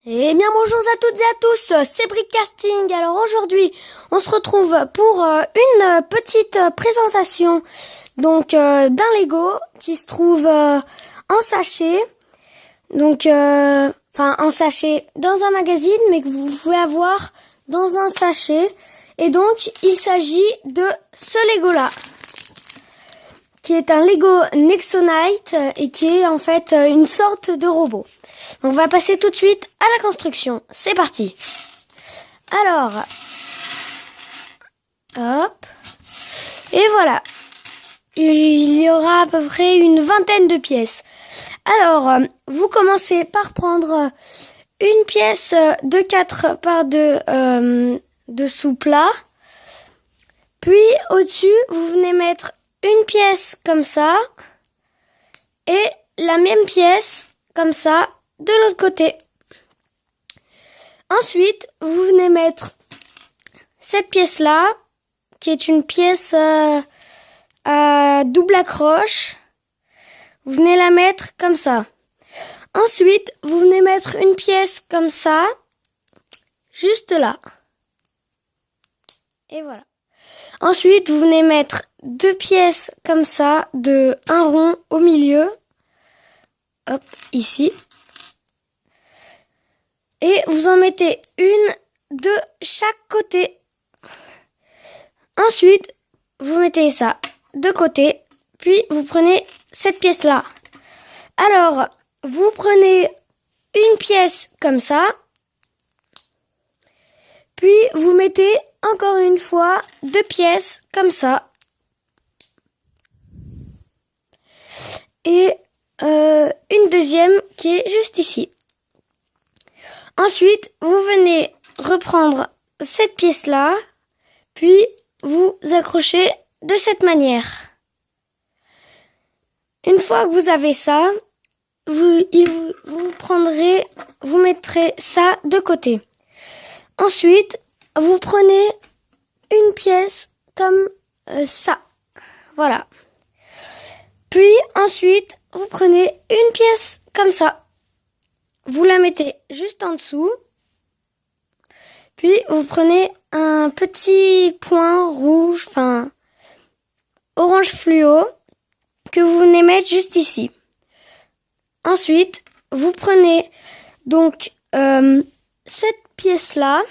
Eh bien bonjour à toutes et à tous, c'est Brickcasting. Alors aujourd'hui on se retrouve pour une petite présentation d'un Lego qui se trouve en sachet, en sachet dans un magazine mais que vous pouvez avoir dans un sachet. Et donc il s'agit de ce Lego là, qui est un Lego Nexonite et qui est en fait une sorte de robot. Donc on va passer tout de suite à la construction. C'est parti. Alors, hop, et voilà. Il y aura à peu près une vingtaine de pièces. Alors, vous commencez par prendre une pièce de 4 par 2 de sous-plat. Puis au-dessus, vous venez mettre une pièce comme ça et la même pièce comme ça de l'autre côté. Ensuite, vous venez mettre cette pièce-là, qui est une pièce à double accroche. Vous venez la mettre comme ça. Ensuite, vous venez mettre une pièce comme ça, juste là. Et voilà. Ensuite, vous venez mettre deux pièces comme ça, de un rond au milieu. Hop, ici. Et vous en mettez une de chaque côté. Ensuite, vous mettez ça de côté. Puis, vous prenez cette pièce-là. Alors, vous prenez une pièce comme ça. Puis, vous mettez encore une fois deux pièces comme ça. Et une deuxième qui est juste ici. Ensuite, vous venez reprendre cette pièce-là, puis vous accrochez de cette manière. Une fois que vous avez ça, vous mettrez ça de côté. Ensuite, vous prenez une pièce comme ça. Voilà. Puis ensuite, vous prenez une pièce comme ça. Vous la mettez juste en dessous. Puis vous prenez un petit point rouge, orange fluo, que vous venez mettre juste ici. Ensuite, vous prenez donc cette pièce-là.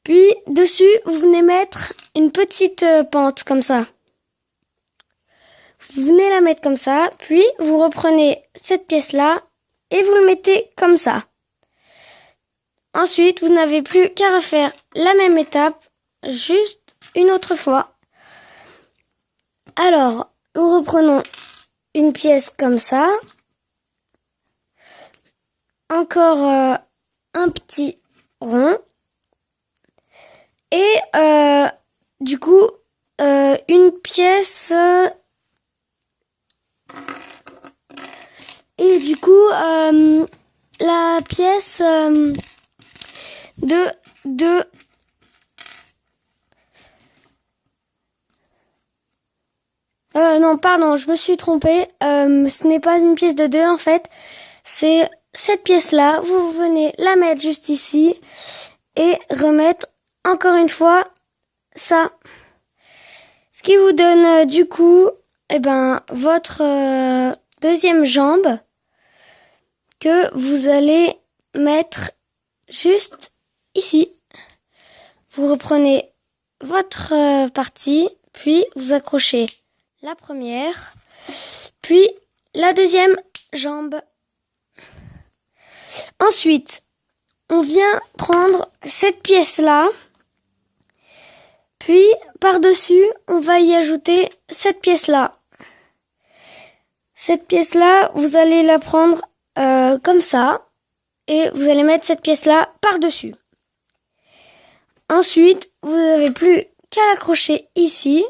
Puis dessus, vous venez mettre une petite pente comme ça. Vous venez la mettre comme ça, puis vous reprenez cette pièce-là et vous le mettez comme ça. Ensuite, vous n'avez plus qu'à refaire la même étape, juste une autre fois. Alors, nous reprenons une pièce comme ça. Encore un petit rond. Et du coup, une pièce... Et du coup, la pièce non, pardon, je me suis trompée. Ce n'est pas une pièce de 2 en fait. C'est cette pièce-là. Vous venez la mettre juste ici et remettre encore une fois ça. Ce qui vous donne du coup, votre deuxième jambe que vous allez mettre juste ici. Vous reprenez votre partie, puis vous accrochez la première, puis la deuxième jambe. Ensuite, on vient prendre cette pièce-là, puis par-dessus, on va y ajouter cette pièce-là. Cette pièce-là, vous allez la prendre comme ça, et vous allez mettre cette pièce-là par-dessus. Ensuite, vous n'avez plus qu'à l'accrocher ici.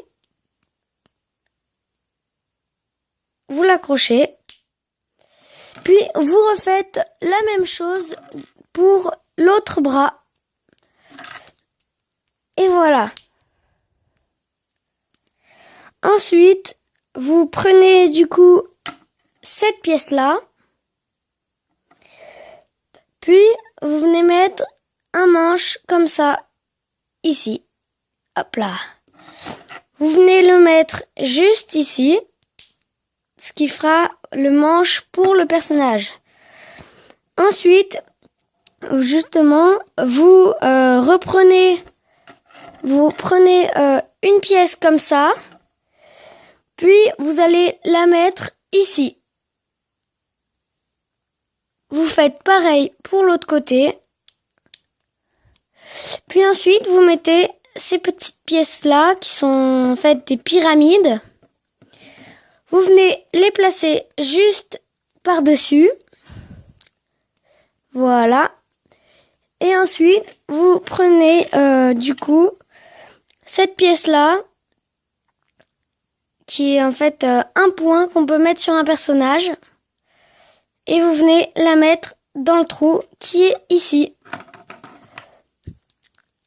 Vous l'accrochez. Puis, vous refaites la même chose pour l'autre bras. Et voilà. Ensuite, vous prenez du coup cette pièce-là. vous venez mettre un manche comme ça, ici. Hop là. Vous venez le mettre juste ici, ce qui fera le manche pour le personnage. Ensuite, justement, vous prenez une pièce comme ça, puis vous allez la mettre ici. Vous faites pareil pour l'autre côté. Puis ensuite, vous mettez ces petites pièces-là qui sont en fait des pyramides. Vous venez les placer juste par-dessus. Voilà. Et ensuite, vous prenez du coup cette pièce-là qui est en fait un point qu'on peut mettre sur un personnage. Et vous venez la mettre dans le trou qui est ici.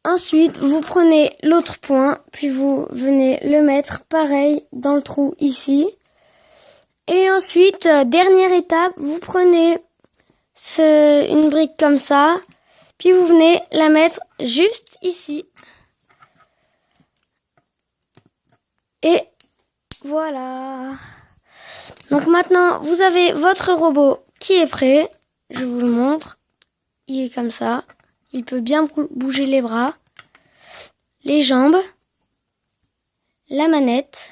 Ensuite, vous prenez l'autre point, puis vous venez le mettre pareil dans le trou ici. Et ensuite, dernière étape, vous prenez une brique comme ça, puis vous venez la mettre juste ici. Et voilà. Donc maintenant, vous avez votre robot qui est prêt. Je vous le montre. Il est comme ça. Il peut bien bouger les bras, les jambes, la manette.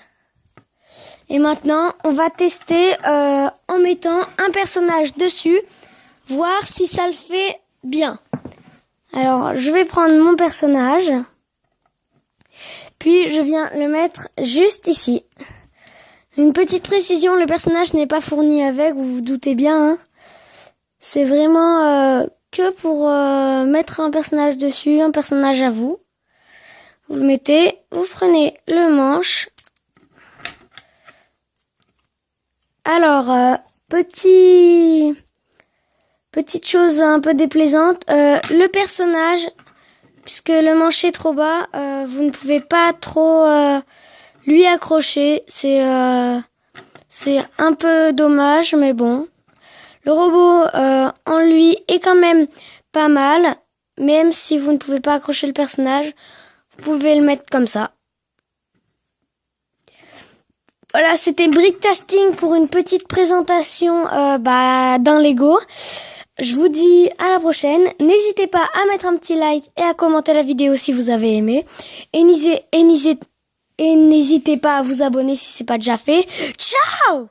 Et maintenant, on va tester en mettant un personnage dessus, voir si ça le fait bien. Alors, je vais prendre mon personnage, puis je viens le mettre juste ici. Une petite précision, le personnage n'est pas fourni avec, vous vous doutez bien. Hein. C'est vraiment que pour mettre un personnage dessus, un personnage à vous. Vous le mettez, vous prenez le manche. Alors, petite chose un peu déplaisante, le personnage, puisque le manche est trop bas, vous ne pouvez pas trop lui accrocher. C'est un peu dommage, mais bon. Le robot en lui est quand même pas mal, même si vous ne pouvez pas accrocher le personnage, vous pouvez le mettre comme ça. Voilà, c'était Bricktasting pour une petite présentation d'un Lego. Je vous dis à la prochaine. N'hésitez pas à mettre un petit like et à commenter la vidéo si vous avez aimé. Et n'hésitez pas à vous abonner si c'est pas déjà fait. Ciao!